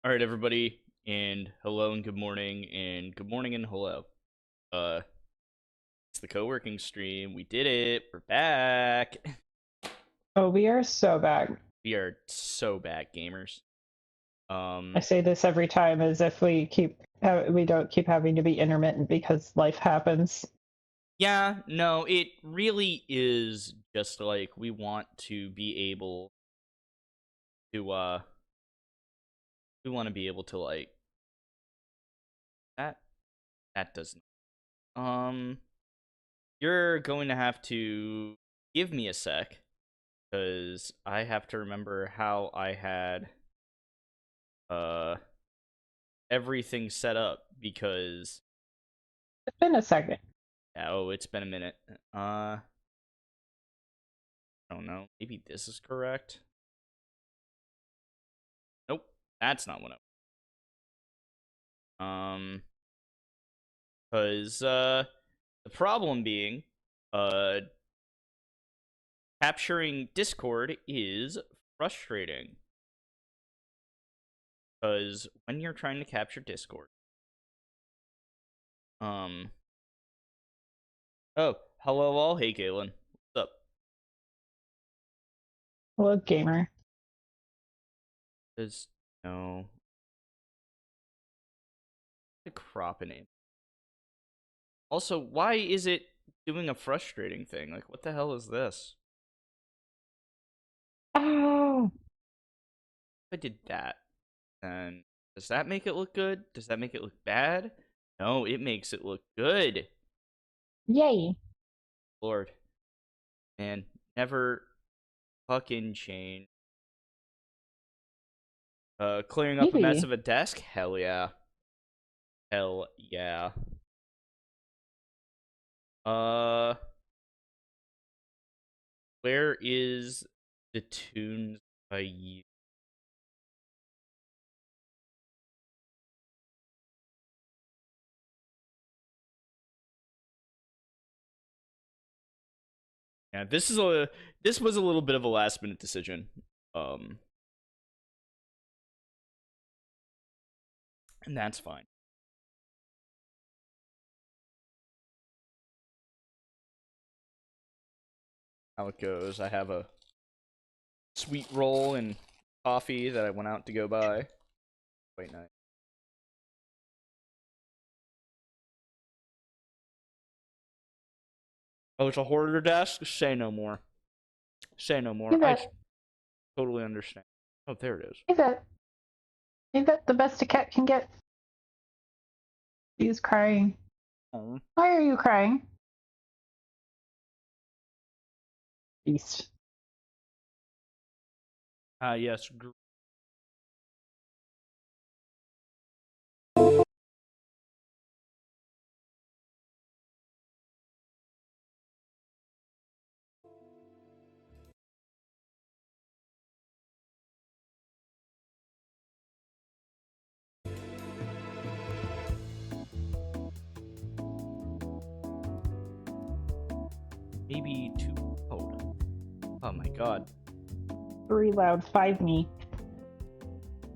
All right, everybody, and hello and good morning, and good morning and hello. Uh, it's the co-working stream. We did it. We're back. Oh, we are so back. We are so back, gamers. I say this every time as if we don't keep having to be intermittent because life happens. Yeah, no, it really is just like we want to be able to we want to be able to like that that doesn't you're going to have to give me a sec because I have to remember how I had uh everything set up because It's been a second. it's been a minute. I don't know. Maybe this is correct. Nope, that's not what because the problem being uh capturing Discord is frustrating because when you're trying to capture Discord, um oh, hello all. Hey Galen, what's up? Hello, gamer. There's no the crop in it. Also, why is it doing a frustrating thing? Like, what the hell is this? Oh, If I did that, then does that make it look good? Does that make it look bad? No, it makes it look good. yay. Lord. Man, never fucking change. Clearing up a mess Maybe. of a desk? Hell yeah. Hell yeah. Uh, where is the tunes I use? Yeah, this was a little bit of a last minute decision. Um, and that's fine. How it goes. I have a sweet roll and coffee that I went out to go buy. Quite nice. Oh, it's a hoarder desk? Say no more. Say no more. Leave I that. totally understand. Oh, there it is. Leave that. Leave that. The best a cat can get. He's crying. Oh. Why are you crying? Beast. Yes. Maybe two. Hold on. Oh my god. 3 loud 5 me.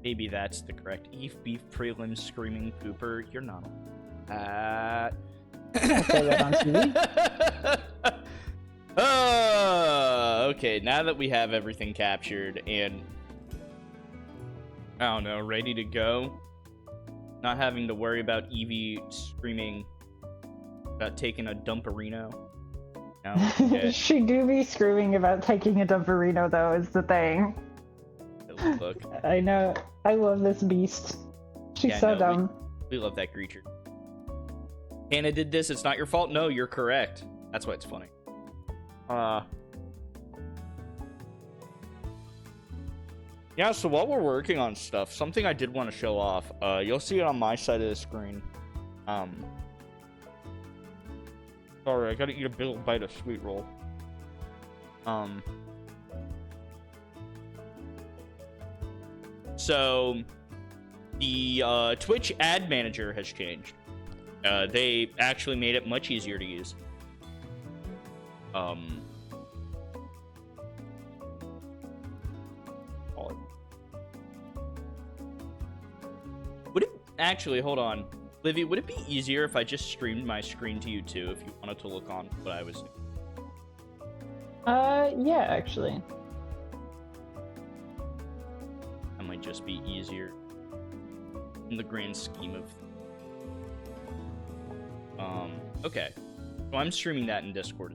Maybe that's the correct Eve Beef Prelim Screaming Pooper. You're not. Uh. Don't say that on TV. Okay, now that we have everything captured and I don't know, ready to go, not having to worry about Evie screaming about taking a dumperino. No, She do be screaming about taking a dumperino, though, is the thing. look. I know. I love this beast. She's so dumb. We love that creature. Hannah did this. It's not your fault. No, you're correct. That's why it's funny. Yeah, so while we're working on stuff, something I did want to show off. You'll see it on my side of the screen. Sorry, I gotta eat a big bite of sweet roll. So the Twitch ad manager has changed. They actually made it much easier to use. Actually, hold on. Livvy, would it be easier if I just streamed my screen to you too, if you wanted to look on what I was doing? Yeah, actually. That might just be easier in the grand scheme of... Okay. So I'm streaming that in Discord.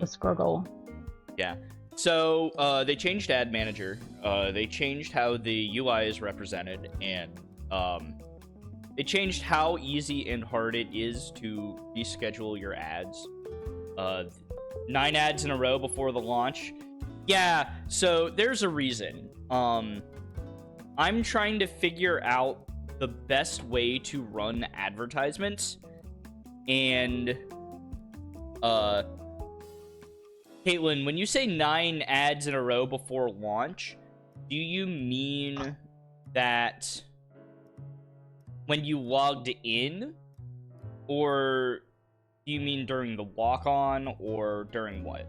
The struggle. Yeah. So, they changed Ad Manager. They changed how the UI is represented, and, they changed how easy and hard it is to reschedule your ads. 9 ads in a row before the launch. Yeah, so there's a reason. I'm trying to figure out the best way to run advertisements, and, Caitlin, when you say 9 ads in a row before launch, do you mean that when you logged in? Or do you mean during the walk-on, or during what?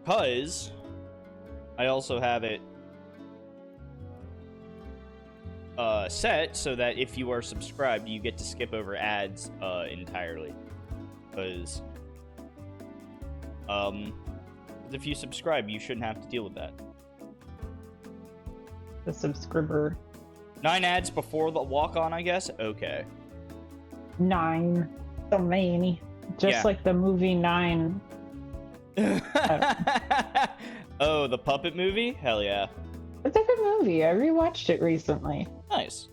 Because I also have it set so that if you are subscribed, you get to skip over ads entirely. Because if you subscribe, you shouldn't have to deal with that. The subscriber. 9 ads before the walk-on, I guess? Okay. 9. So many. Just like the movie 9. Oh, the puppet movie? Hell yeah. It's a good movie. I rewatched it recently. Nice.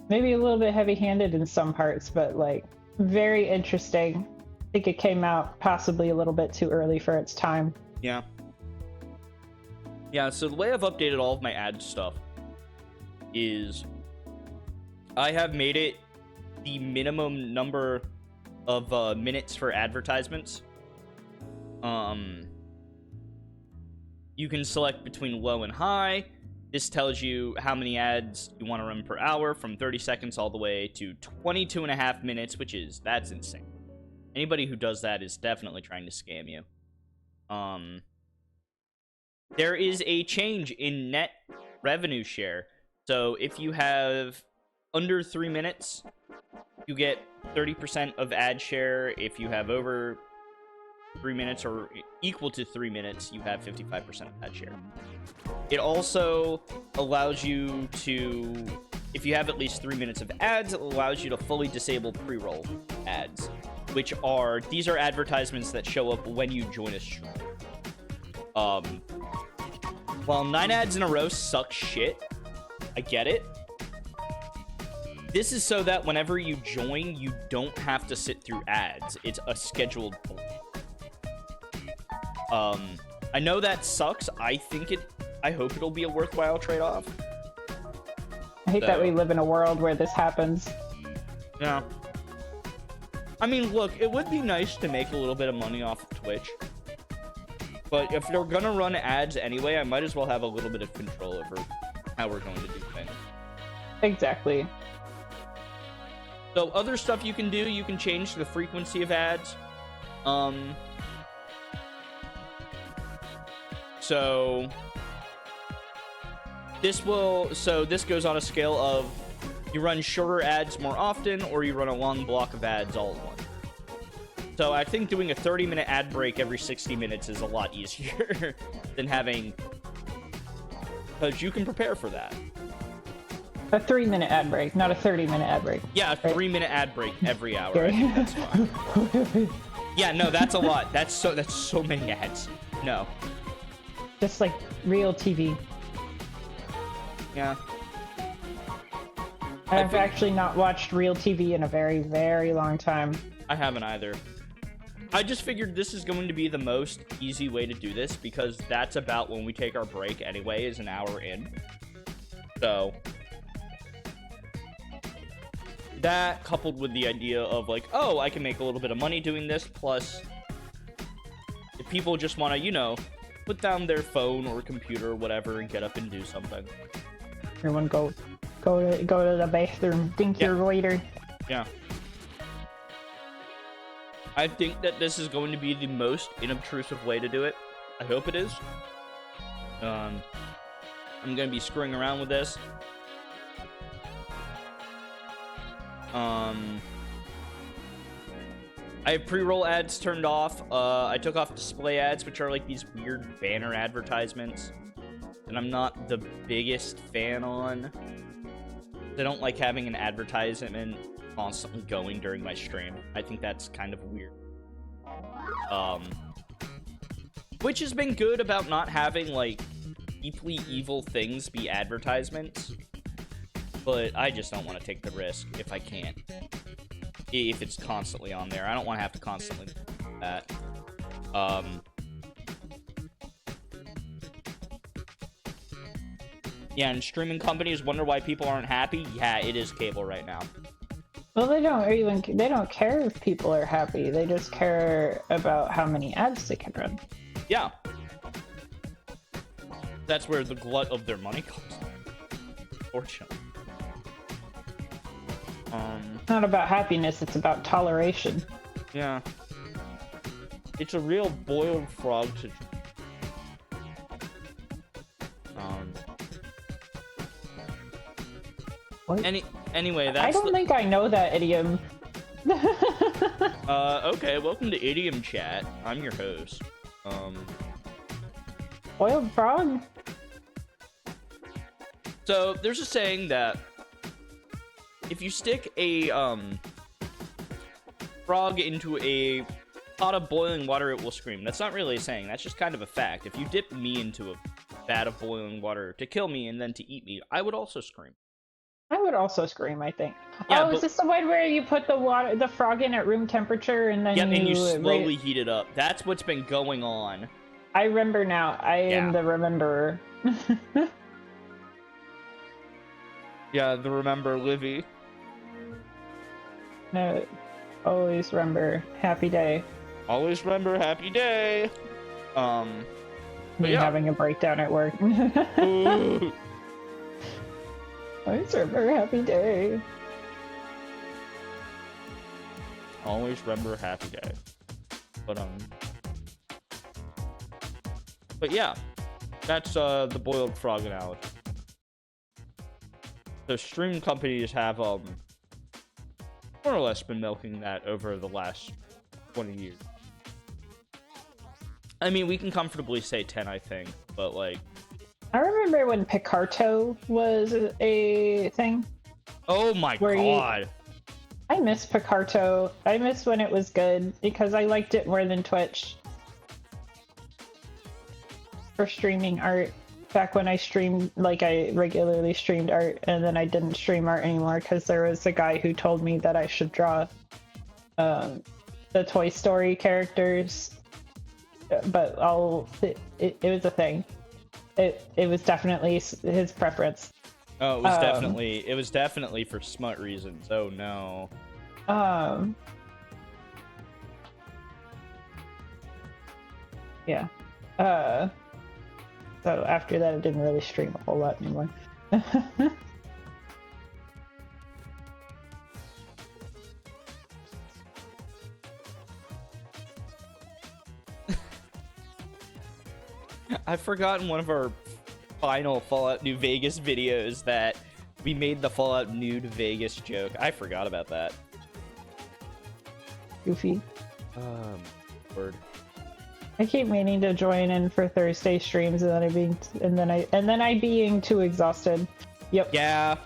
Maybe a little bit heavy-handed in some parts, but like very interesting. I think it came out possibly a little bit too early for its time. Yeah. Yeah, so the way I've updated all of my ad stuff is I have made it the minimum number of minutes for advertisements. You can select between low and high. This tells you how many ads you want to run per hour, from 30 seconds all the way to 22.5 minutes, that's insane. Anybody who does that is definitely trying to scam you. There is a change in net revenue share. So if you have under 3 minutes, you get 30% of ad share. If you have over 3 minutes or equal to 3 minutes, you have 55% of ad share. It also allows you to, if you have at least 3 minutes of ads, it allows you to fully disable pre-roll ads, these are advertisements that show up when you join a stream. While 9 ads in a row sucks shit, I get it. This is so that whenever you join, you don't have to sit through ads. It's a scheduled pull. I know that sucks. I hope it'll be a worthwhile trade-off. I hate that we live in a world where this happens. Yeah. I mean, look, it would be nice to make a little bit of money off of Twitch. But if they're gonna run ads anyway, I might as well have a little bit of control over how we're going to do things. Exactly. So other stuff you can do, you can change the frequency of ads. So this goes on a scale of you run shorter ads more often, or you run a long block of ads all at once. So I think doing a 30-minute ad break every 60 minutes is a lot easier than having, because you can prepare for that. A 3-minute ad break, not a 30-minute ad break. Yeah, a 3-minute ad break every hour. I think that's fine. Yeah, no, that's a lot. That's so many ads. No. Just like real TV. Yeah. I've actually not watched real TV in a very, very long time. I haven't either. I just figured this is going to be the most easy way to do this, because that's about when we take our break anyway, is an hour in. So that, coupled with the idea of like, oh, I can make a little bit of money doing this, plus if people just want to, you know, put down their phone or computer or whatever and get up and do something. Everyone go to the bathroom, think you're later. Yeah. I think that this is going to be the most inobtrusive way to do it. I hope it is. I'm gonna be screwing around with this. I have pre-roll ads turned off. I took off display ads, which are like these weird banner advertisements, and I'm not the biggest fan on. I don't like having an advertisement constantly going during my stream. I think that's kind of weird. Which has been good about not having like deeply evil things be advertisements, but I just don't want to take the risk if I can't. If it's constantly on there, I don't want to have to constantly do that. Yeah, and streaming companies wonder why people aren't happy. Yeah, it is cable right now. Well, they don't care if people are happy. They just care about how many ads they can run. Yeah. That's where the glut of their money comes from. Fortunately. It's not about happiness, it's about toleration. Yeah. It's a real boiled frog to... What? Anyway, that's... I don't think I know that idiom. Okay, welcome to Idiom Chat. I'm your host. Boiled frog? So, there's a saying that if you stick a, frog into a pot of boiling water, it will scream. That's not really a saying. That's just kind of a fact. If you dip me into a vat of boiling water to kill me and then to eat me, I would also scream. I would also scream, I think. Yeah, is this the one where you put the frog in at room temperature and then and you slowly heat it up? That's what's been going on. I remember now. I am the rememberer. Yeah, the remember Livvy. No, always remember happy day. Always remember happy day. Me having a breakdown at work. Ooh. Always remember happy day. Always remember happy day. But yeah, that's the boiled frog analogy. So stream companies have more or less been milking that over the last 20 years. I mean, we can comfortably say 10, I think, but like... I remember when Picarto was a thing. Oh my god! I miss Picarto. I miss when it was good, because I liked it more than Twitch. For streaming art. Back when I streamed, like I regularly streamed art, and then I didn't stream art anymore because there was a guy who told me that I should draw the Toy Story characters. But it was a thing. It was definitely his preference. Oh, it was definitely for smut reasons. Oh no. Yeah. So after that, I didn't really stream a whole lot anymore. I've forgotten one of our final Fallout New Vegas videos that we made the Fallout New Vegas joke. I forgot about that. Goofy. Word. I keep meaning to join in for Thursday streams, and then I being too exhausted. Yep. Yeah.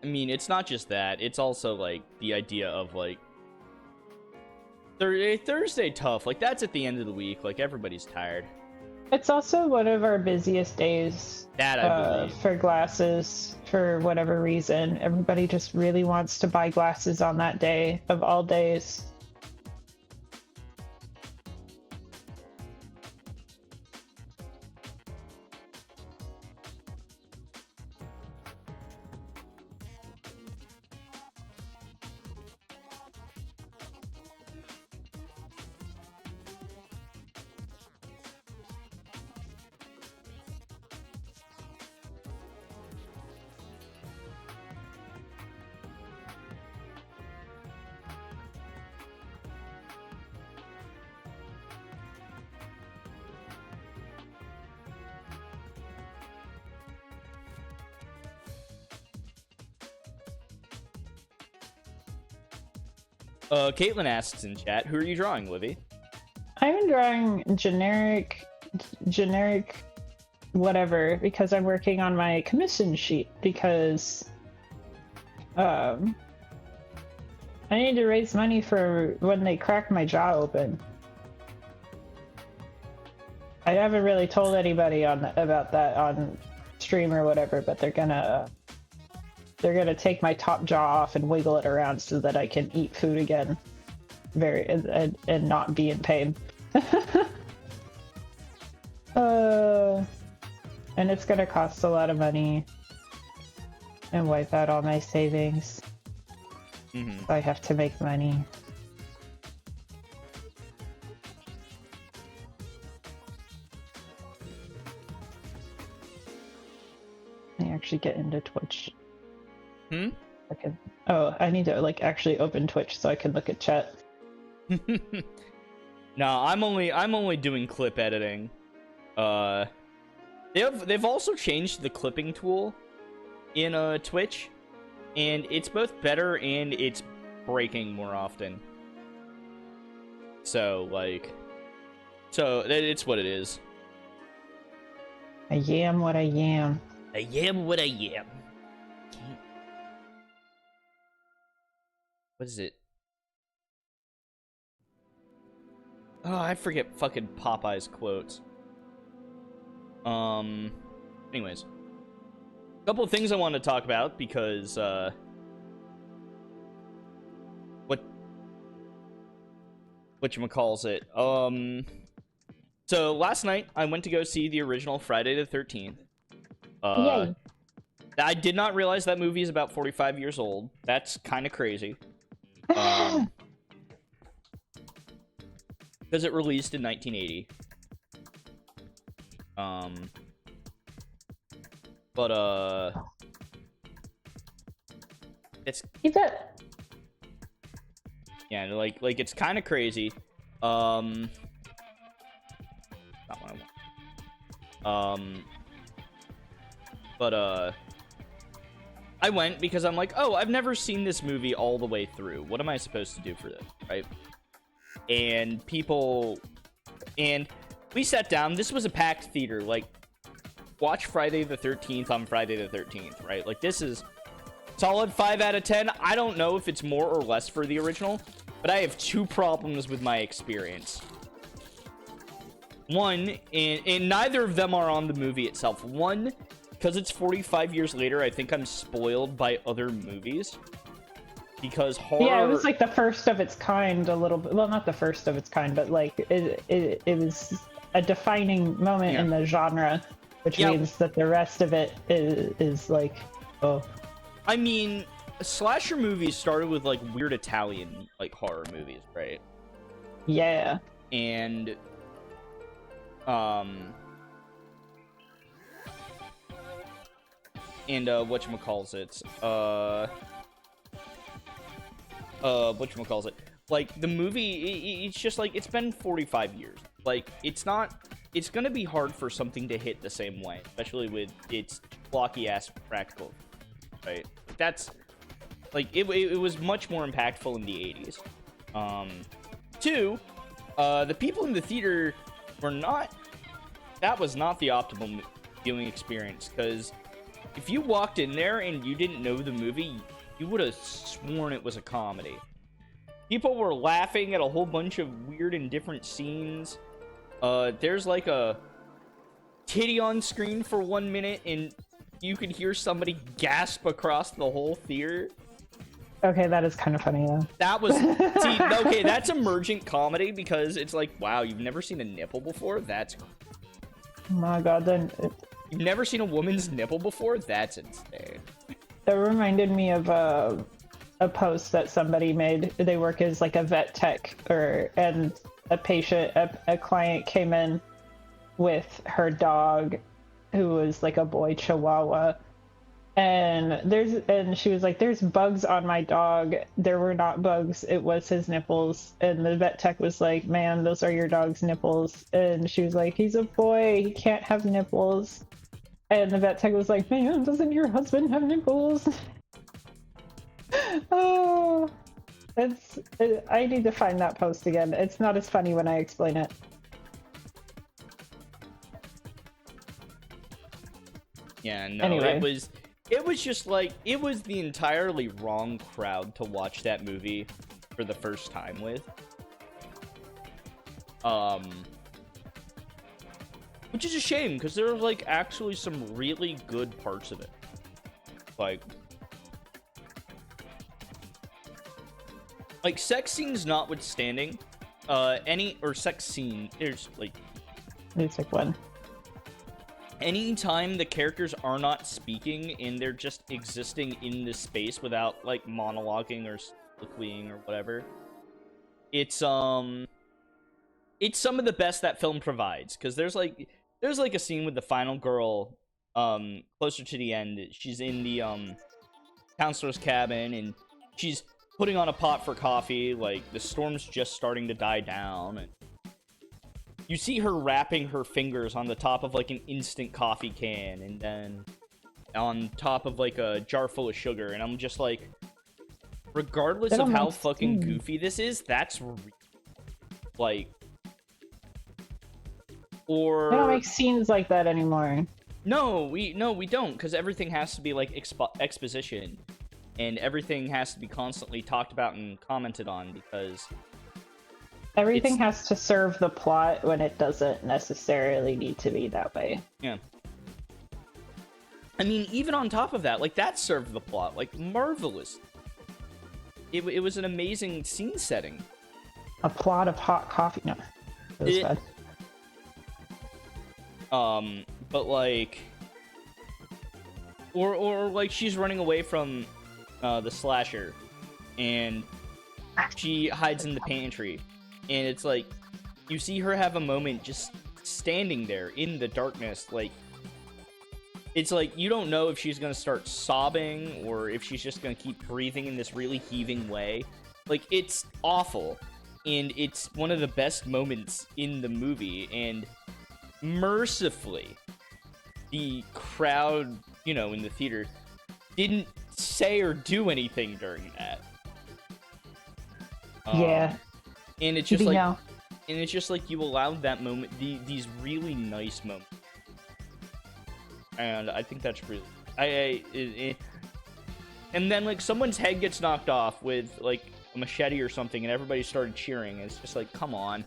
I mean, it's not just that. It's also like the idea of like Thursday tough. Like that's at the end of the week. Like everybody's tired. It's also one of our busiest days. That I believe. For glasses, for whatever reason, everybody just really wants to buy glasses on that day of all days. Caitlin asks in chat, who are you drawing, Livvy? I'm drawing generic whatever because I'm working on my commission sheet because I need to raise money for when they crack my jaw open. I haven't really told anybody about that on stream or whatever, but they're gonna take my top jaw off and wiggle it around so that I can eat food again, and not be in pain. And it's gonna cost a lot of money and wipe out all my savings. Mm-hmm. So I have to make money. I actually get into Twitch. I need to like actually open Twitch so I can look at chat. No, I'm only doing clip editing. They've also changed the clipping tool in Twitch, and it's both better and it's breaking more often. So it's what it is. I am what I am. I am what I am. What is it? Oh, I forget fucking Popeye's quotes. Anyways. A couple of things I want to talk about because, whatchamacallit. So last night I went to go see the original Friday the 13th. Yay. I did not realize that movie is about 45 years old. That's kind of crazy. Because it released in 1980. It's yeah, like it's kind of crazy. Not what I want. I went because I'm like, oh, I've never seen this movie all the way through. What am I supposed to do for this, right? And we sat down. This was a packed theater. Like, watch Friday the 13th on Friday the 13th, right? Like, this is solid 5 out of 10. I don't know if it's more or less for the original, but I have 2 problems with my experience. One, and neither of them are on the movie itself. One, because it's 45 years later, I think I'm spoiled by other movies. Because horror... Yeah, it was like the first of its kind a little bit. Well, not the first of its kind, but like it was a defining moment in the genre, which means that the rest of it is like, oh. I mean, slasher movies started with like weird Italian like horror movies, right? Yeah. And whatchamacallit? Like, the movie, it's just like, it's been 45 years. Like, it's gonna be hard for something to hit the same way, especially with its blocky-ass practical, right? That's, like, it was much more impactful in the 80s. 2, the people in the theater that was not the optimal viewing experience, because if you walked in there and you didn't know the movie, you would have sworn it was a comedy. People were laughing at a whole bunch of weird and different scenes. There's like a titty on screen for 1 minute, and you could hear somebody gasp across the whole theater. Okay, that is kind of funny, though. That was... See, okay, that's emergent comedy, because it's like, wow, you've never seen a nipple before? That's... Oh my god, then... You've never seen a woman's nipple before? That's insane. That reminded me of a post that somebody made. They work as like a vet tech, and a client came in with her dog, who was like a boy Chihuahua, and she was like, "There's bugs on my dog." There were not bugs; it was his nipples. And the vet tech was like, "Man, those are your dog's nipples." And she was like, "He's a boy; he can't have nipples." And the vet tech was like, "Man, doesn't your husband have nipples?" Oh. I need to find that post again. It's not as funny when I explain it. Yeah, no, Anyway. it was just like, it was the entirely wrong crowd to watch that movie for the first time with. Which is a shame, because there was, like, actually some really good parts of it. Like sex scenes notwithstanding, sex scene, there's, like... Music one. Anytime the characters are not speaking and they're just existing in this space without, like, monologuing or soliloquying or whatever, it's some of the best that film provides, because there's a scene with the final girl closer to the end. She's in the counselor's cabin, and she's putting on a pot for coffee. Like, the storm's just starting to die down, and you see her wrapping her fingers on the top of, like, an instant coffee can, and then on top of, like, a jar full of sugar. And I'm just like, regardless of how fucking goofy this is, that's like... Or... We don't make scenes like that anymore. No, we don't, because everything has to be, like, exposition. And everything has to be constantly talked about and commented on, because... Everything has to serve the plot when it doesn't necessarily need to be that way. Yeah. I mean, even on top of that, like, that served the plot, like, marvelous. It was an amazing scene setting. A plot of hot coffee. No. It was bad. But, like... Or like, she's running away from the slasher, and she hides in the pantry. And it's like, you see her have a moment just standing there in the darkness. Like, it's like, you don't know if she's gonna start sobbing or if she's just gonna keep breathing in this really heaving way. Like, it's awful. And it's one of the best moments in the movie. And mercifully, the crowd, you know, in the theater didn't say or do anything during that. Yeah. And it's just like, you allowed that moment, these really nice moments, and I think that's really, and then, like, someone's head gets knocked off with, like, a machete or something, and everybody started cheering. And it's just like, come on.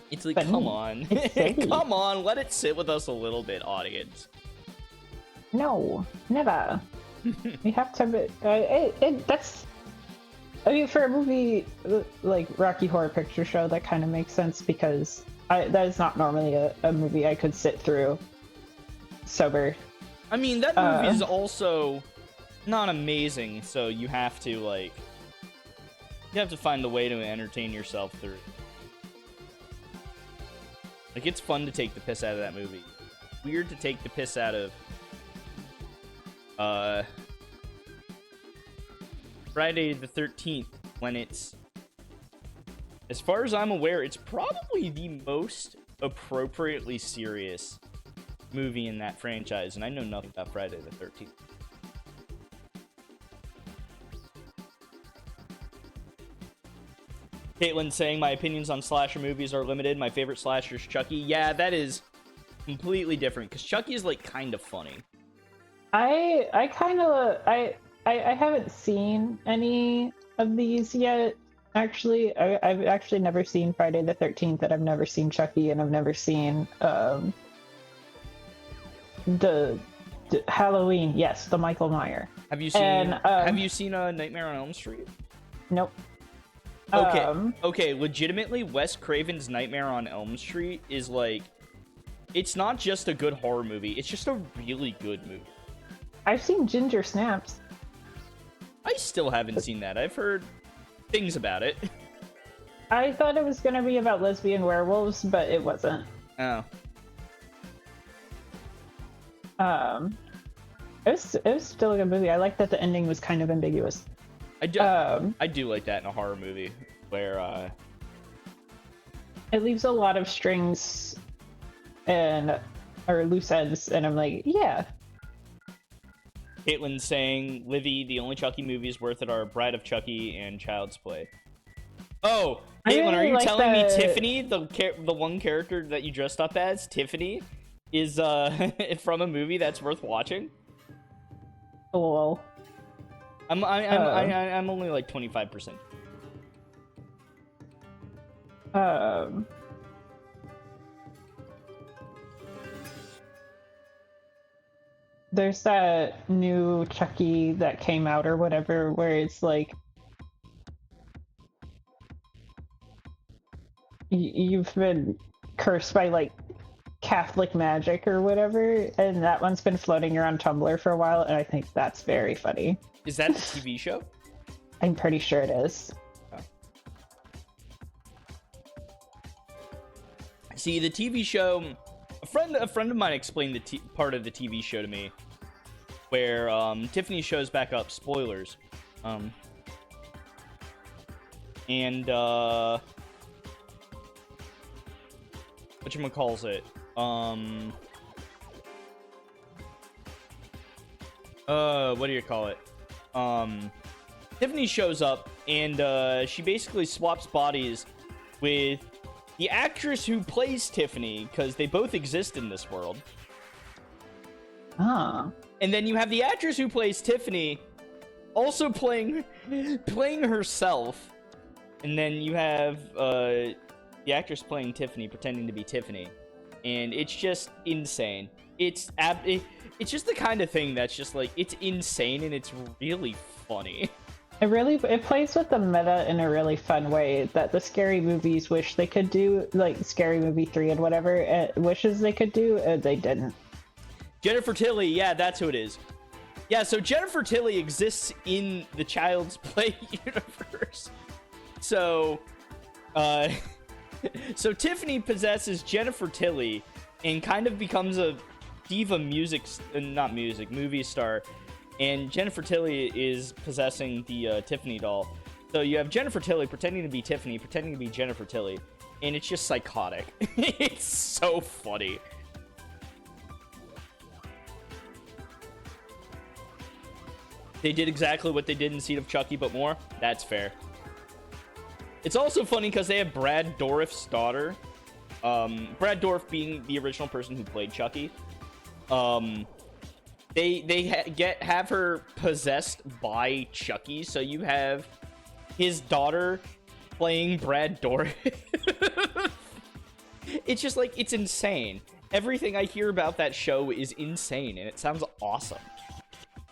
It's like, come on, come on, let it sit with us a little bit, audience. No, never. We have to. That's. I mean, for a movie like Rocky Horror Picture Show, that kind of makes sense, because that is not normally a movie I could sit through sober. I mean, that movie is also not amazing, so you have to, like, find a way to entertain yourself through. Like, it's fun to take the piss out of that movie. Weird to take the piss out of Friday the 13th, when it's, as far as I'm aware, it's probably the most appropriately serious movie in that franchise, and I know nothing about Friday the 13th. Caitlin saying, my opinions on slasher movies are limited. My favorite slasher is Chucky. Yeah, that is completely different, because Chucky is, like, kind of funny. I haven't seen any of these yet. Actually, I've actually never seen Friday the 13th, and I've never seen Chucky, and I've never seen the Halloween. Yes, the Michael Myers. Have you seen Nightmare on Elm Street? Nope. Okay, legitimately, Wes Craven's Nightmare on Elm Street is, like, it's not just a good horror movie, it's just a really good movie. I've seen Ginger Snaps. I still haven't seen that. I've heard things about it. I thought it was going to be about lesbian werewolves, but it wasn't. Oh. It was still a good movie. I like that the ending was kind of ambiguous. I do like that in a horror movie, where it leaves a lot of strings or loose ends, and I'm like, yeah. Caitlin saying, Livvy, the only Chucky movies worth it are Bride of Chucky and Child's Play. Oh, I Caitlin, are really you like telling me the Tiffany, the one character that you dressed up as, Tiffany, is from a movie that's worth watching? lol. I'm only like 25%. Um, there's that new Chucky that came out or whatever, where it's like you've been cursed by like Catholic magic or whatever, and that one's been floating around Tumblr for a while, and I think that's very funny. Is that the TV show? I'm pretty sure it is. Oh. See, the TV show, a friend of mine explained the part of the TV show to me, where Tiffany shows back up. Spoilers. And whatchamacallit? What do you call it? Tiffany shows up and she basically swaps bodies with the actress who plays Tiffany, because they both exist in this world. Ah. And then you have the actress who plays Tiffany also playing herself. And then you have the actress playing Tiffany pretending to be Tiffany. And it's just insane. It's just the kind of thing that's just like, it's insane and it's really funny. It plays with the meta in a really fun way that the scary movies wish they could do, like Scary Movie 3 and whatever, wishes they could do, they didn't. Jennifer Tilly, yeah, that's who it is. Yeah, so Jennifer Tilly exists in the Child's Play universe. So, so Tiffany possesses Jennifer Tilly and kind of becomes a diva movie star. And Jennifer Tilly is possessing the Tiffany doll. So you have Jennifer Tilly pretending to be Tiffany, pretending to be Jennifer Tilly. And it's just psychotic. It's so funny. They did exactly what they did in Seed of Chucky, but more. That's fair. It's also funny because they have Brad Dourif's daughter. Brad Dourif being the original person who played Chucky. They have her possessed by Chucky, so you have his daughter playing Brad Dourif. It's just like, it's insane. Everything I hear about that show is insane, and it sounds awesome.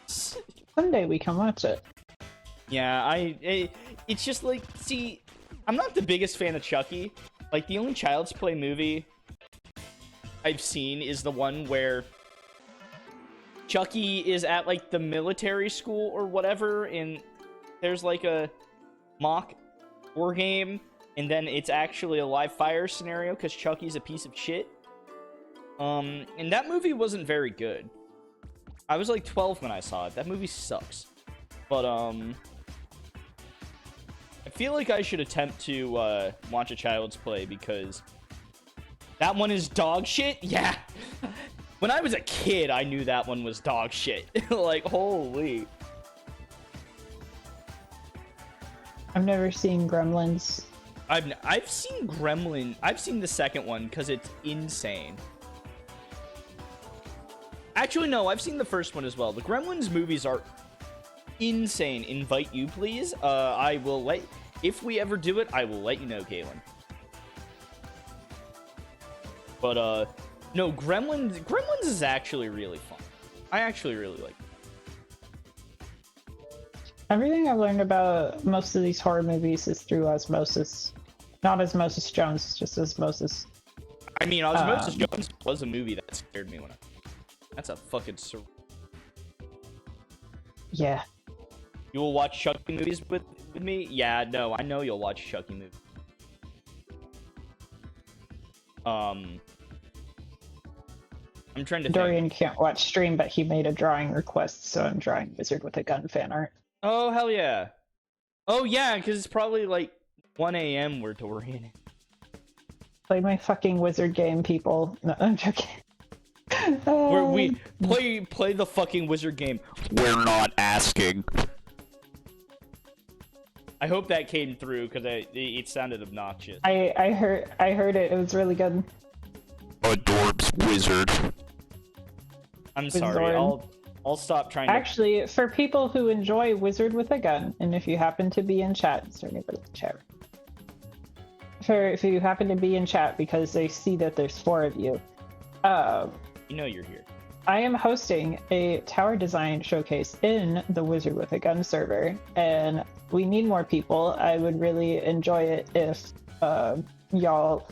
Someday we can watch it. Yeah, it's just like, see, I'm not the biggest fan of Chucky. Like, the only Child's Play movie I've seen is the one where Chucky is at, like, the military school or whatever, and there's, like, a mock war game, and then it's actually a live fire scenario because Chucky's a piece of shit. And that movie wasn't very good. I was, like, 12 when I saw it. That movie sucks. But, I feel like I should attempt to, watch a Child's Play because that one is dog shit. Yeah. When I was a kid, I knew that one was dog shit. Like, holy. I've never seen Gremlins. I've seen Gremlin. I've seen the second one because it's insane. Actually, no, I've seen the first one as well. The Gremlins movies are insane. Invite you, please. I will let... If we ever do it, I will let you know, Caitlin. But, no, Gremlins is actually really fun. I actually really like it. Everything I've learned about most of these horror movies is through osmosis. Not Osmosis Jones, just Osmosis. I mean, Osmosis Jones was a movie that scared me when I... That's a fucking... Yeah. You will watch Chucky movies with me? Yeah, no, I know you'll watch Chucky movies. I'm trying to Dorian can't watch stream, but he made a drawing request, so I'm drawing Wizard with a Gun fan art. Oh, hell yeah. Oh, yeah, because it's probably like 1 a.m. where Dorian is. Play my fucking wizard game, people. No, I'm joking. Where Uh, we play the fucking wizard game. We're not asking. I hope that came through because it sounded obnoxious. I heard it. It was really good. Adorbs wizard. I'm sorry. Wizard. I'll stop trying to. Actually, for people who enjoy Wizard with a Gun, and if you happen to be in chat, sorry, nobody in chat. If you happen to be in chat because they see that there's 4 of you, You know you're here. I am hosting a tower design showcase in the Wizard with a Gun server, and we need more people. I would really enjoy it if y'all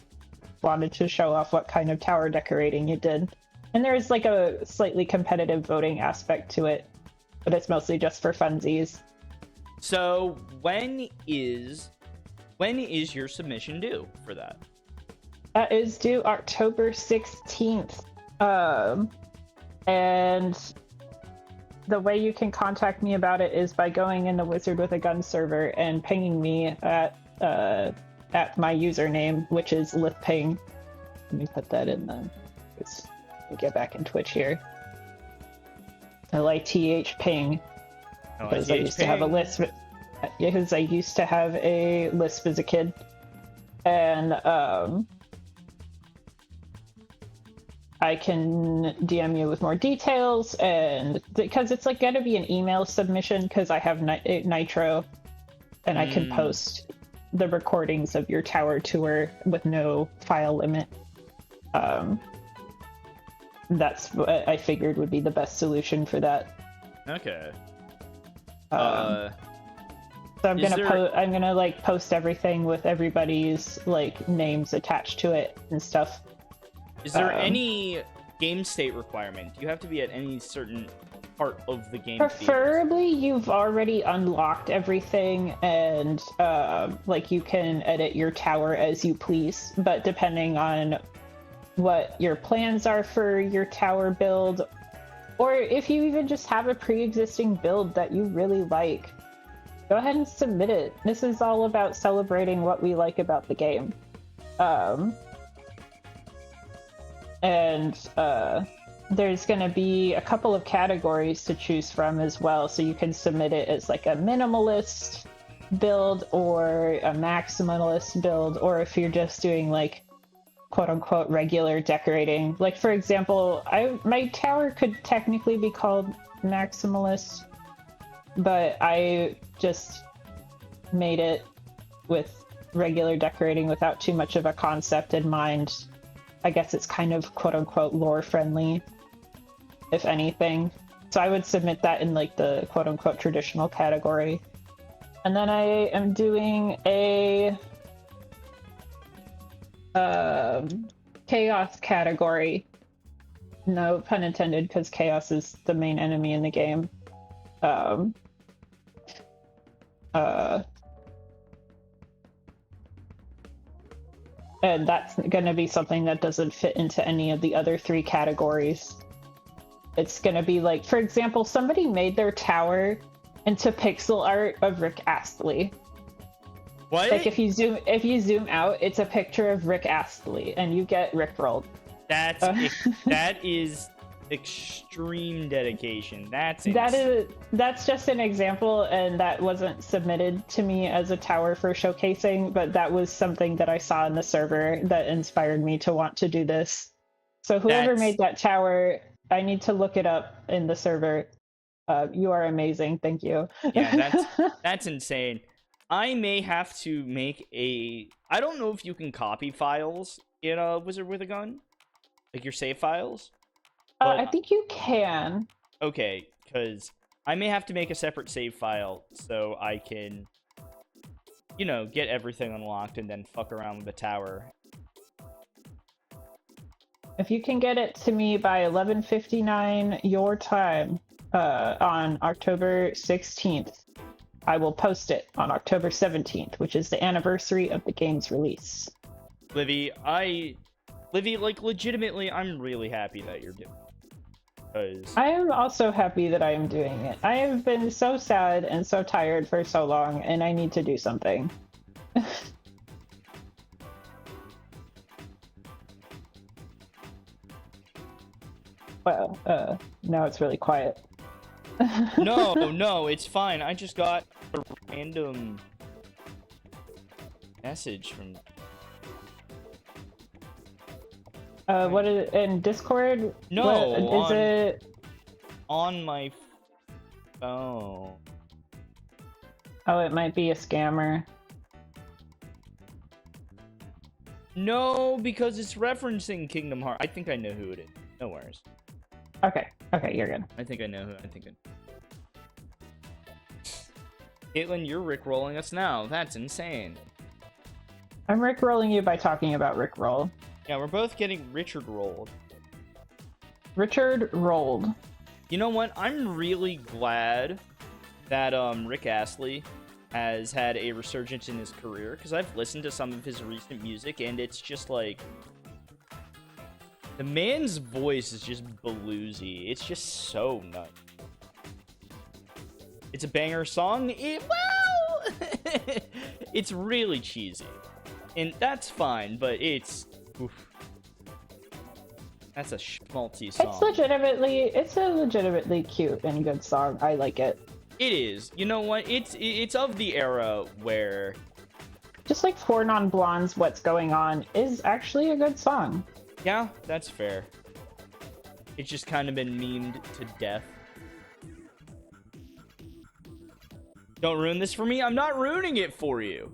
wanted to show off what kind of tower decorating you did. And there's like a slightly competitive voting aspect to it, but it's mostly just for funsies. So when is your submission due for that? That is due October 16th. And the way you can contact me about it is by going in the Wizard with a Gun server and pinging me at my username, which is lithping. Let me put that in the. Let me get back in Twitch here. LITH ping. Because I used to have a lisp. Because I used to have a lisp as a kid, and I can DM you with more details, and because it's like gotta be an email submission because I have Nitro, and I can post the recordings of your tower tour with no file limit. That's what I figured would be the best solution for that. Okay. So I'm gonna like post everything with everybody's like names attached to it and stuff. Is there any game state requirement? Do you have to be at any certain part of the game? Preferably, you've already unlocked everything, and like you can edit your tower as you please. But depending on what your plans are for your tower build, or if you even just have a pre-existing build that you really like, go ahead and submit it. This is all about celebrating what we like about the game. There's going to be a couple of categories to choose from as well, so you can submit it as like a minimalist build or a maximalist build, or if you're just doing like quote-unquote regular decorating. Like, for example, my tower could technically be called maximalist, but I just made it with regular decorating without too much of a concept in mind. I guess it's kind of quote-unquote lore-friendly, if anything. So I would submit that in like the quote-unquote traditional category. And then I am doing a chaos category. No pun intended, because chaos is the main enemy in the game. And that's going to be something that doesn't fit into any of the other 3 categories. It's going to be like, for example, somebody made their tower into pixel art of Rick Astley. What? Like if you zoom out, it's a picture of Rick Astley, and you get Rickrolled. That is extreme dedication. That's just an example, and that wasn't submitted to me as a tower for showcasing, but that was something that I saw in the server that inspired me to want to do this. So whoever made that tower, I need to look it up in the server. You are amazing. Thank you. Yeah, that's insane. I may have to make I don't know if you can copy files in a Wizard with a Gun, like your save files. I think you can. Okay, because I may have to make a separate save file so I can, get everything unlocked and then fuck around with the tower. If you can get it to me by 11:59 your time on October 16th, I will post it on October 17th, which is the anniversary of the game's release. Livvy, like, legitimately, I'm really happy that you're doing it. I am also happy that I am doing it. I have been so sad and so tired for so long, and I need to do something. Well, now it's really quiet. No, no, it's fine. I just got a random message from. What is it in Discord? No, What is it? on my phone. Oh, it might be a scammer. No, because it's referencing Kingdom Hearts. I think I know who it is. No worries. Okay, you're good. I think I know who. I think I. Caitlin, you're rickrolling us now. That's insane. I'm rickrolling you by talking about Rickroll. Yeah, we're both getting Richard rolled. Richard rolled. You know what? I'm really glad that Rick Astley has had a resurgence in his career, because I've listened to some of his recent music, and it's just like the man's voice is just bluesy. It's just so nice. It's a banger song. Well, it's really cheesy, and that's fine. But it's that's a schmaltzy song. It's a legitimately cute and good song. I like it. It is. You know what? It's of the era where just like Four Non-Blondes, What's Going On is actually a good song. Yeah, that's fair. It's just kind of been memed to death. Don't ruin this for me. I'm not ruining it for you.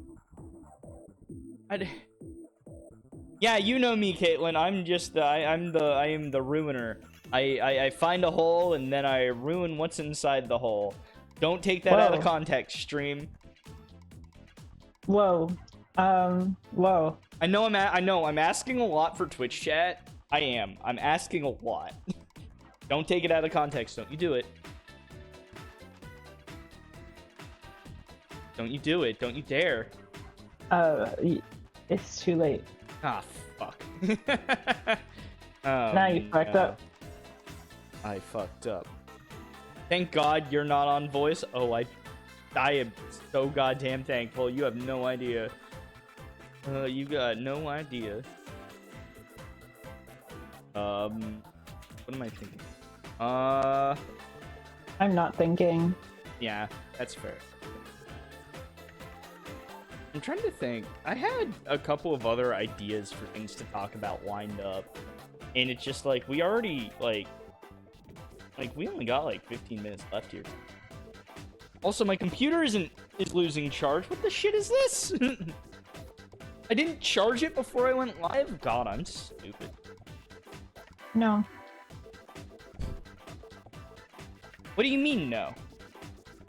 Yeah, you know me, Caitlin. I'm just I am the ruiner. I find a hole and then I ruin what's inside the hole. Don't take that out of context, stream. Whoa. Whoa. I know I'm asking a lot for Twitch chat. I am. I'm asking a lot. Don't take it out of context. Don't you do it. Don't you do it. Don't you dare. It's too late. Ah, fuck. Now you fucked up. I fucked up. Thank God you're not on voice. Oh, I am so goddamn thankful. You have no idea. You got no idea. What am I thinking? I'm not thinking. Yeah, that's fair. I'm trying to think. I had a couple of other ideas for things to talk about lined up, and it's just like we already like we only got like 15 minutes left here. Also, my computer is losing charge. What the shit is this? I didn't charge it before I went live. God, I'm stupid. No. What do you mean, no?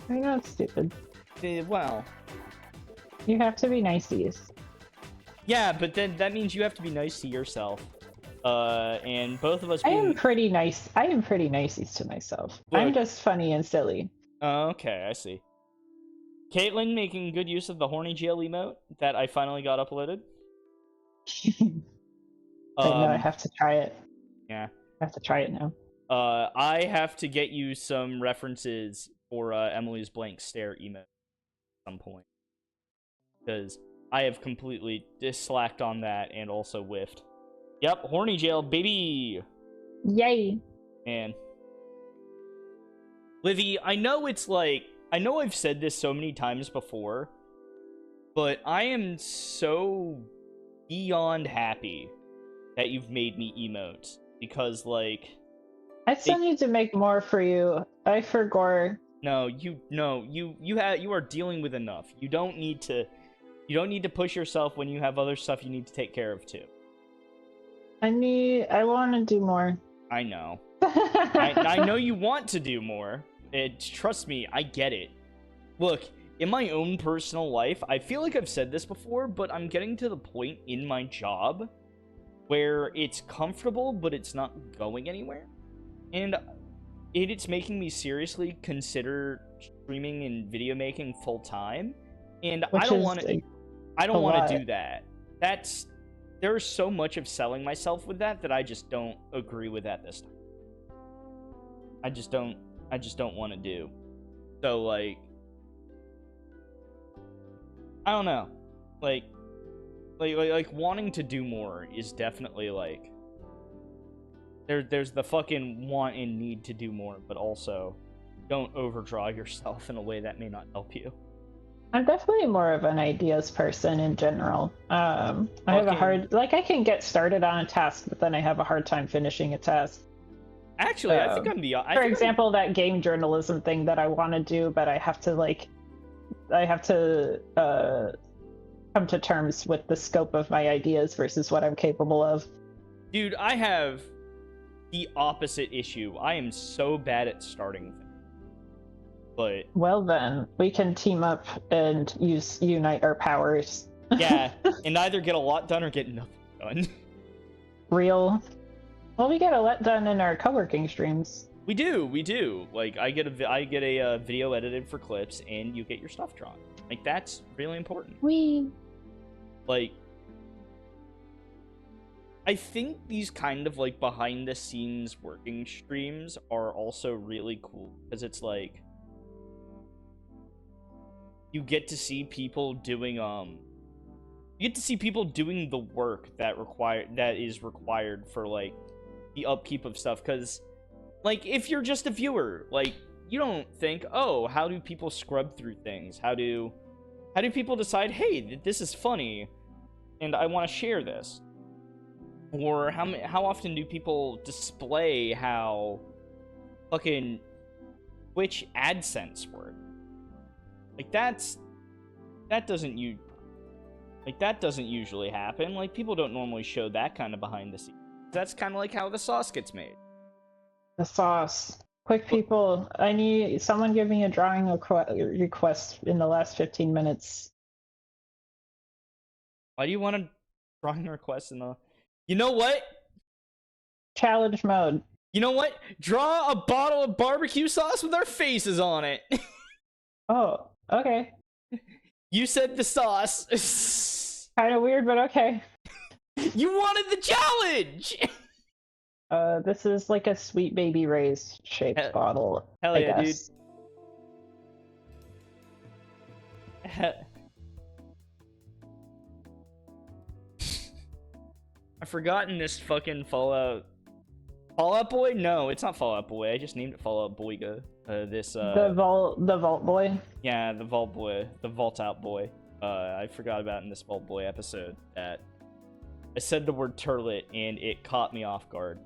You're not stupid. Well. You have to be niceys. Yeah, but then that means you have to be nice to yourself. And both of us I am pretty nice. I am pretty niceys to myself. Look, I'm just funny and silly. Okay, I see. Caitlin making good use of the horny jail emote that I finally got uploaded. No, I have to try it. Yeah. I have to try it now. I have to get you some references for Emily's blank stare emote at some point. Because I have completely slacked on that and also whiffed. Yep, horny jail, baby! Yay! Man. Livvy, I know it's like... I know I've said this so many times before, but I am so beyond happy that you've made me emotes. Because, like... I still need to make more for you. I forgot. No, you are dealing with enough. You don't need to push yourself when you have other stuff you need to take care of too. I want to do more. I know. I know you want to do more. Trust me, I get it. Look, in my own personal life, I feel like I've said this before, but I'm getting to the point in my job where it's comfortable, but it's not going anywhere. And it's making me seriously consider streaming and video making full time. And I don't want to do that. There's so much of selling myself with that I just don't agree with at this time. I just don't want to do. So like I don't know. Like wanting to do more is definitely like there's the fucking want and need to do more, but also don't overdraw yourself in a way that may not help you. I'm definitely more of an ideas person in general. I have a Fucking hard, like, I can get started on a task, but then I have a hard time finishing a task. actually, I think I'm the I For think I'm example, that game journalism thing that I want to do, but I have to come to terms with the scope of my ideas versus what I'm capable of. dude, I have the opposite issue. I am so bad at starting things. But Well, then we can team up and unite our powers. yeah, and either get a lot done or get nothing done. Real. Well, we get a lot done in our co-working streams. We do. Like I get a video edited for clips, and you get your stuff drawn. Like that's really important. We. Like, I think these kind of like behind the scenes working streams are also really cool because it's like you get to see people doing the work that is required for like the upkeep of stuff. Because like if you're just a viewer, like you don't think, oh, how do people scrub through things? How do people decide, hey, this is funny and I want to share this? Or how often do people display how fucking Twitch AdSense work? Like that doesn't usually happen. Like people don't normally show that kind of behind the scenes. That's kind of like how the sauce gets made. The sauce. Quick, people. I need someone give me a drawing request in the last 15 minutes. Why do you want a drawing request in the... You know what? Challenge mode. You know what? Draw a bottle of barbecue sauce with our faces on it. Oh, okay. You said the sauce. Kind of weird, but okay. You wanted the challenge. This is like a Sweet Baby Ray's shaped bottle. Hell I yeah, guess. dude. I've forgotten this fucking Fallout Boy? No, it's not Fallout Boy. I just named it Fallout Boyga. The Vault Boy. Yeah, the Vault Boy, the Vault Out Boy. I forgot about in this Vault Boy episode that I said the word turlet and it caught me off guard.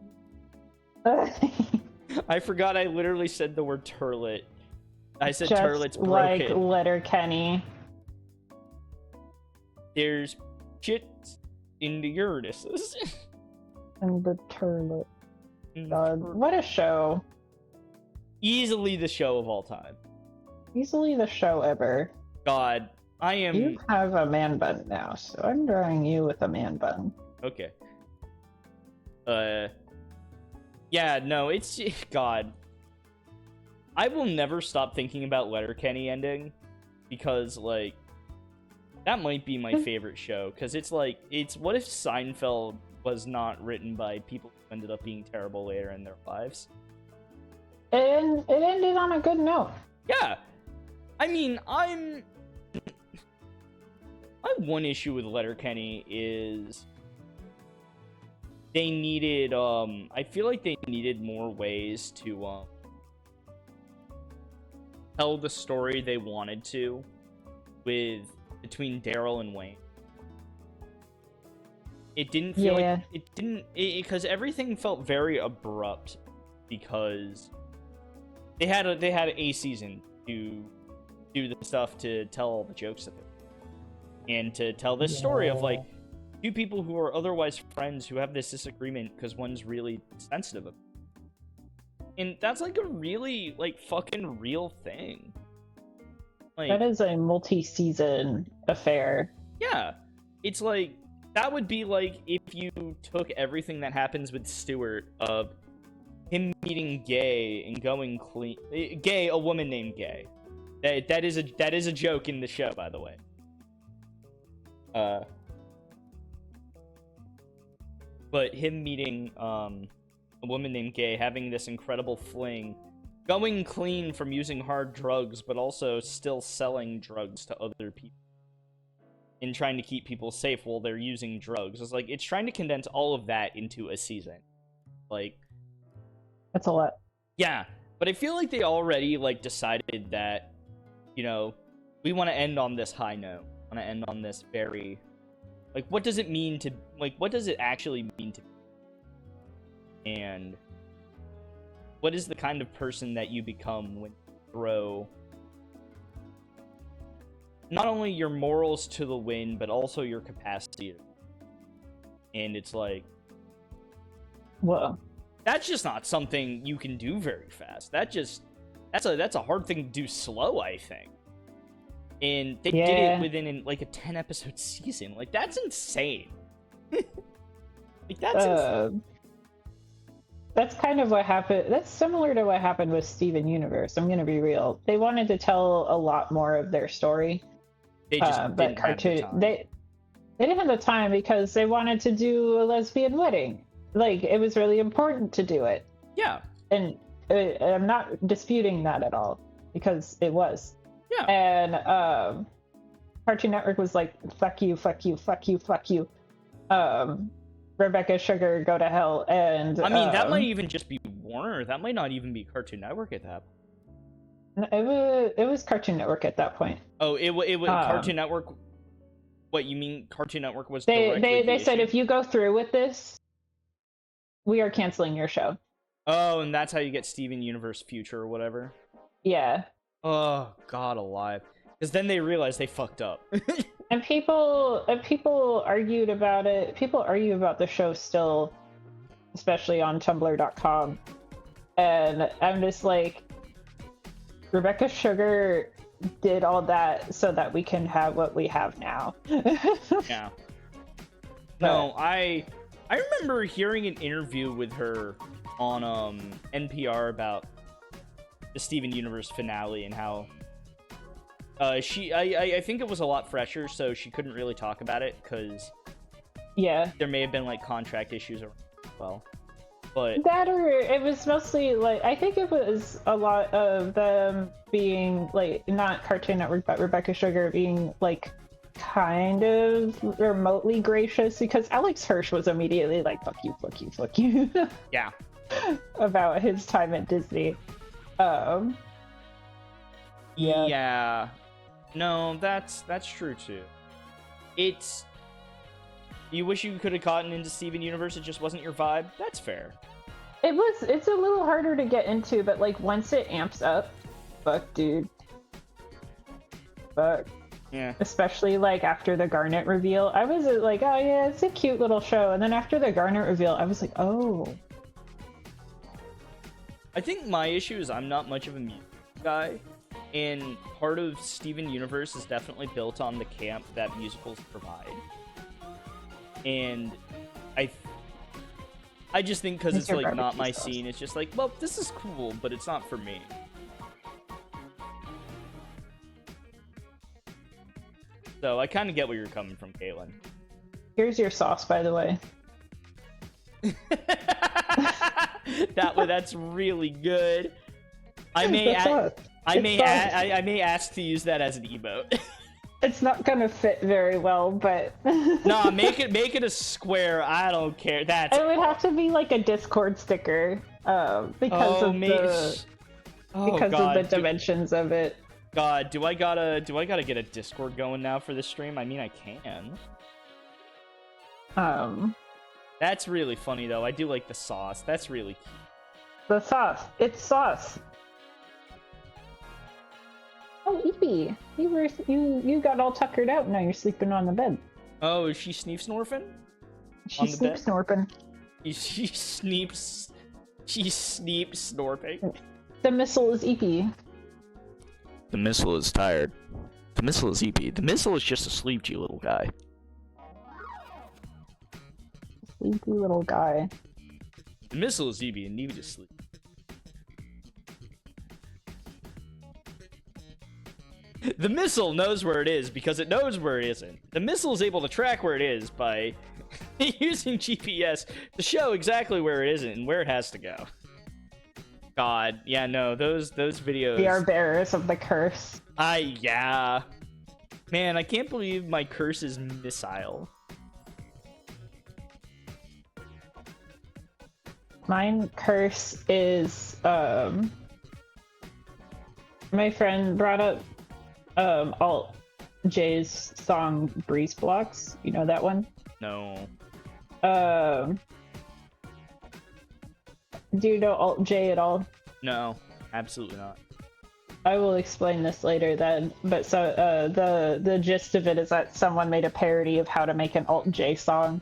I forgot I literally said the word turlet. I said just turlet's broken. like Letterkenny. There's shit in the Uranus's. And the turlet. God, what a show. Easily the show of all time. Easily the show ever. God, I am... You have a man bun now, so I'm drawing you with a man bun. Okay. Yeah, no, it's... God. I will never stop thinking about Letterkenny ending, because, like, that might be my favorite show, because it's like, what if Seinfeld was not written by people who ended up being terrible later in their lives? And it ended on a good note. Yeah. I mean, my one issue with Letterkenny is they needed, I feel like they needed more ways to, tell the story they wanted to between Daryl and Wayne. It didn't feel like because everything felt very abrupt because they had a season to do the stuff to tell all the jokes of it and to tell this story of like two people who are otherwise friends who have this disagreement because one's really sensitive of it. And that's like a really like fucking real thing. Like, that is a multi-season affair. Yeah. It's like that would be like if you took everything that happens with Stuart of him meeting Gay and going clean. Gay, a woman named Gay. That is a joke in the show, by the way. But him meeting a woman named Gay, having this incredible fling, going clean from using hard drugs, but also still selling drugs to other people. And trying to keep people safe while they're using drugs. It's like, it's trying to condense all of that into a season. Like, That's a lot. Yeah, but I feel like they already like decided that, you know, we want to end on this high note. Want to end on this very, like, what does it mean to, like, what does it actually mean to, and what is the kind of person that you become when you throw not only your morals to the wind, but also your capacity. And it's like, Whoa. that's just not something you can do very fast. That's a hard thing to do slow, I think. And they did it within like a 10 episode season. Like, that's insane. Like, that's kind of what happened. That's similar to what happened with Steven Universe. I'm gonna be real. They wanted to tell a lot more of their story. They just didn't have the time. They didn't have the time because they wanted to do a lesbian wedding. Like, it was really important to do it. Yeah. And I'm not disputing that at all, because it was. Yeah. And Cartoon Network was like, fuck you, fuck you, fuck you, fuck you. Rebecca Sugar, go to hell. And I mean, that might even just be Warner. That might not even be Cartoon Network at that point. It was Cartoon Network at that point. Oh, it was Cartoon Network. What, you mean Cartoon Network was they said, if you go through with this, we are canceling your show. Oh, and that's how you get Steven Universe Future or whatever. Yeah. Oh, God alive. Because then they realized they fucked up. And people argued about it. People argue about the show still, especially on Tumblr.com. And I'm just like, Rebecca Sugar did all that so that we can have what we have now. Yeah. No, I remember hearing an interview with her on NPR about the Steven Universe finale and how I think it was a lot fresher, so she couldn't really talk about it because there may have been like contract issues as well. But that, or it was mostly like, I think it was a lot of them being like, not Cartoon Network, but Rebecca Sugar being like kind of remotely gracious, because Alex Hirsch was immediately like, fuck you, fuck you, fuck you. Yeah. About his time at Disney. Yeah. No, that's true too. You wish you could have gotten into Steven Universe, it just wasn't your vibe? That's fair. It's a little harder to get into, but like once it amps up, fuck, dude. Fuck. Yeah. Especially like after the Garnet reveal. I was like, oh yeah, it's a cute little show. And then after the Garnet reveal, I was like, oh. I think my issue is I'm not much of a music guy. And part of Steven Universe is definitely built on the camp that musicals provide. And I just think because it's like not my scene, it's just like, well, this is cool, but it's not for me. So I kind of get where you're coming from, Caitlin. Here's your sauce, by the way. That's really good. I may ask to use that as an emote. It's not gonna fit very well, but nah, make it a square. I don't care. It would have to be like a Discord sticker, because of the dimensions of it. God, do I gotta get a Discord going now for this stream? I mean, I can. That's really funny though. I do like the sauce. That's really cute. The sauce. It's sauce. Oh, Evie, you got all tuckered out. Now you're sleeping on the bed. Oh, is she snorfing? She sleeps snorping. She sneeps snorping. The missile is Evie. The missile is tired. The missile is Evie. The missile is just asleep, you little guy. Sleepy little guy. The missile is Evie, and Evie just sleeps. The missile knows where it is because it knows where it isn't. The missile is able to track where it is by using GPS to show exactly where it isn't and where it has to go. God, yeah, no, those videos. We are bearers of the curse. Yeah. Man, I can't believe my curse is missile. Mine curse is my friend brought up Alt J's song Breeze Blocks. You know that one? No. Do you know Alt J at all? No, absolutely not. I will explain this later then. But so the gist of it is that someone made a parody of how to make an Alt J song,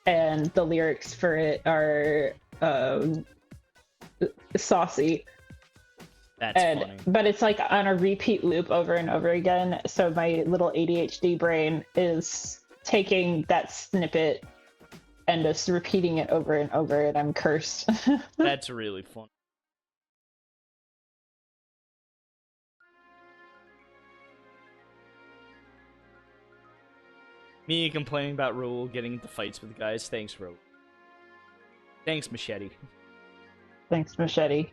and the lyrics for it are saucy. That's funny. But it's like on a repeat loop over and over again. So my little ADHD brain is taking that snippet and just repeating it over and over, and I'm cursed. That's really fun. Me complaining about Raul getting into fights with guys. Thanks, Raul. Thanks, Machete. Thanks, Machete.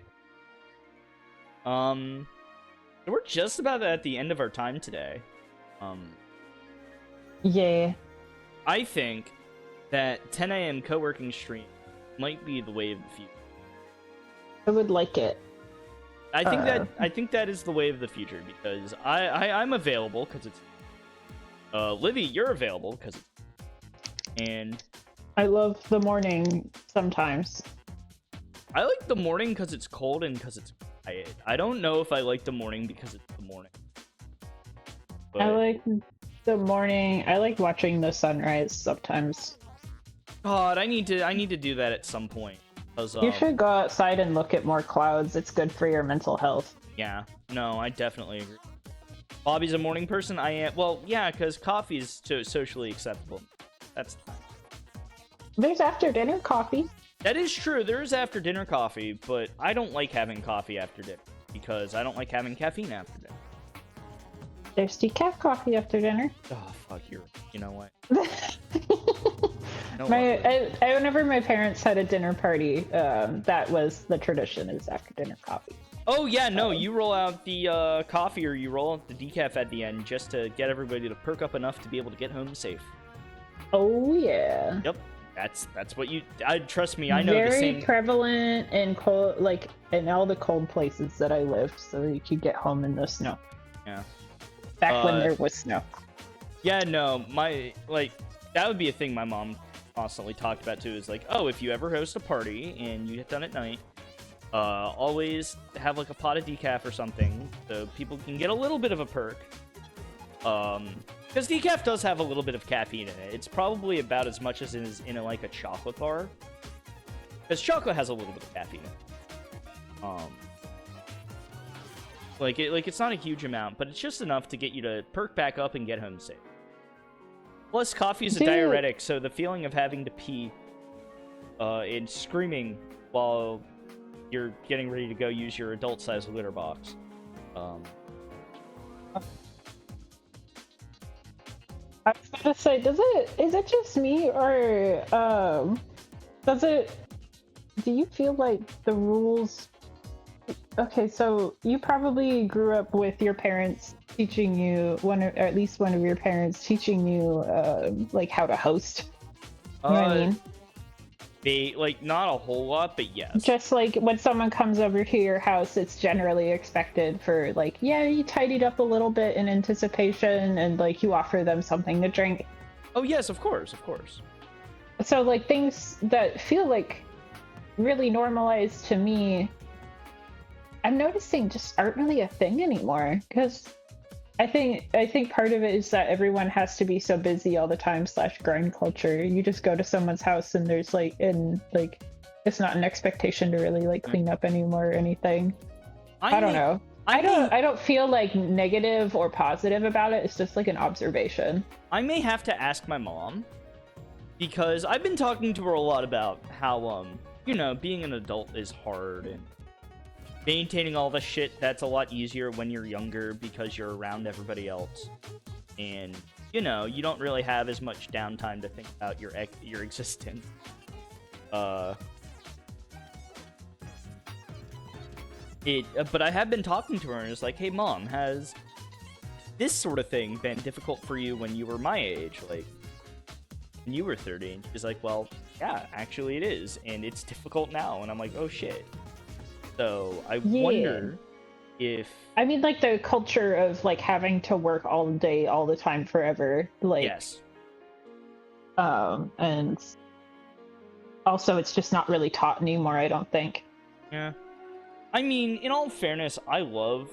We're just about at the end of our time today. Yeah. I think that 10 a.m. co-working stream might be the way of the future. I would like it. I think that is the way of the future, because I'm available because it's Livvy, you're available because and I love the morning sometimes. I like the morning because it's cold and because it's quiet. I don't know if I like the morning because it's the morning. But... I like the morning. I like watching the sunrise sometimes. God, I need to do that at some point. You should go outside and look at more clouds. It's good for your mental health. Yeah, no, I definitely agree. Bobby's a morning person. I am. Well, yeah, because coffee is socially acceptable. That's the time. There's after dinner coffee. That is true. There is after dinner coffee, but I don't like having coffee after dinner because I don't like having caffeine after dinner. There's decaf coffee after dinner. Oh fuck, you know what? Whenever my parents had a dinner party, that was the tradition, is after dinner coffee. Oh yeah, no, you roll out the coffee or you roll out the decaf at the end just to get everybody to perk up enough to be able to get home safe. Oh yeah. Yep, that's what you. Trust me, I know Very the same. Very prevalent in cold, like in all the cold places that I lived, so you could get home in the snow. Yeah. Back when there was snow. Yeah, no, that would be a thing my mom constantly talked about too. Is like, oh, if you ever host a party and you get done at night, always have like a pot of decaf or something so people can get a little bit of a perk. Because decaf does have a little bit of caffeine in it. It's probably about as much as in like a chocolate bar. Because chocolate has a little bit of caffeine in it. It's not a huge amount, but it's just enough to get you to perk back up and get home safe. Plus, coffee is a diuretic, so the feeling of having to pee and screaming while you're getting ready to go use your adult-sized litter box. I was gonna say, is it just me, or do you feel like the rules? Okay, so you probably grew up with your parents teaching you, or at least one of your parents teaching you, like how to host. You know what I mean? Not a whole lot, but yes. Just like when someone comes over to your house, it's generally expected for like, yeah, you tidied up a little bit in anticipation, and like you offer them something to drink. Oh yes, of course. So like things that feel like really normalized to me, I'm noticing just aren't really a thing anymore, because I think part of it is that everyone has to be so busy all the time / grind culture. You just go to someone's house and there's it's not an expectation to really like clean up anymore or anything. I don't know. I don't feel like negative or positive about it. It's just like an observation. I may have to ask my mom, because I've been talking to her a lot about how being an adult is hard, and maintaining all the shit that's a lot easier when you're younger because you're around everybody else, and you don't really have as much downtime to think about your existence. But I have been talking to her, and it's like, hey mom, has this sort of thing been difficult for you when you were my age, like when you were 30? And she's like, well, yeah, actually it is, and it's difficult now. And I'm like, oh shit. So I Yeah. wonder if I mean, like the culture of like having to work all day, all the time, forever. Like, yes, and also it's just not really taught anymore, I don't think. yeah. I mean, in all fairness, I love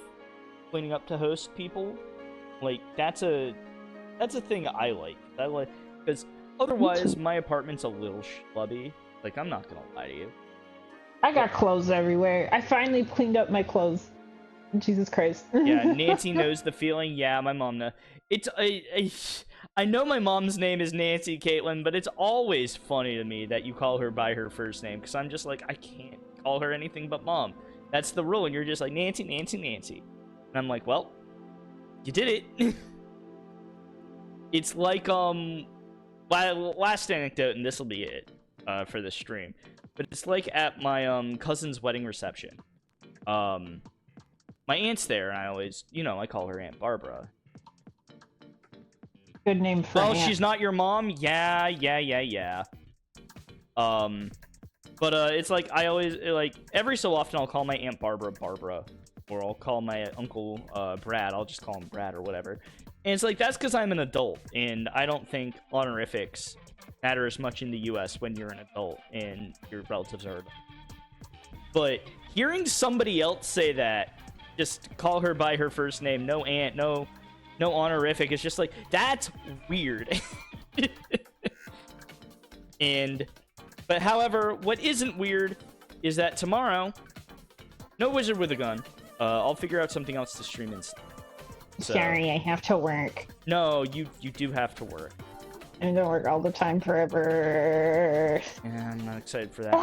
cleaning up to host people. Like that's a thing I like. I like because Me otherwise too. my apartment's a little schlubby. Like I'm not gonna lie to you. I But got clothes everywhere. I finally cleaned up my clothes. Jesus Christ. yeah, Nancy knows the feeling. Yeah, my mom knows. It's I know my mom's name is Nancy Caitlin, but it's always funny to me that you call her by her first name because I'm just like I can't call her anything but mom. That's the rule, and you're just like Nancy, Nancy, Nancy, and I'm like, well, you did it. It's like last anecdote, and this will be it for the stream. But it's like at my cousin's wedding reception. Um, my aunt's there, and I always, I call her Aunt Barbara. Good name for Well, aunt. she's not your mom. Yeah, yeah, yeah, yeah. Um, but it's like I always like every so often I'll call my Aunt Barbara Barbara, or I'll call my uncle Brad. I'll just call him Brad or whatever. And it's like that's because I'm an adult, and I don't think honorifics matter as much in the U.S. when you're an adult and your relatives are adults. But hearing somebody else say that, just call her by her first name, no aunt, no honorific, it's just like that's weird. and but however, what isn't weird is that tomorrow, no wizard with a gun. I'll figure out something else to stream instead. So, Sorry, I have to work. no, you do have to work. I'm gonna work all the time forever. Yeah, I'm not excited for that.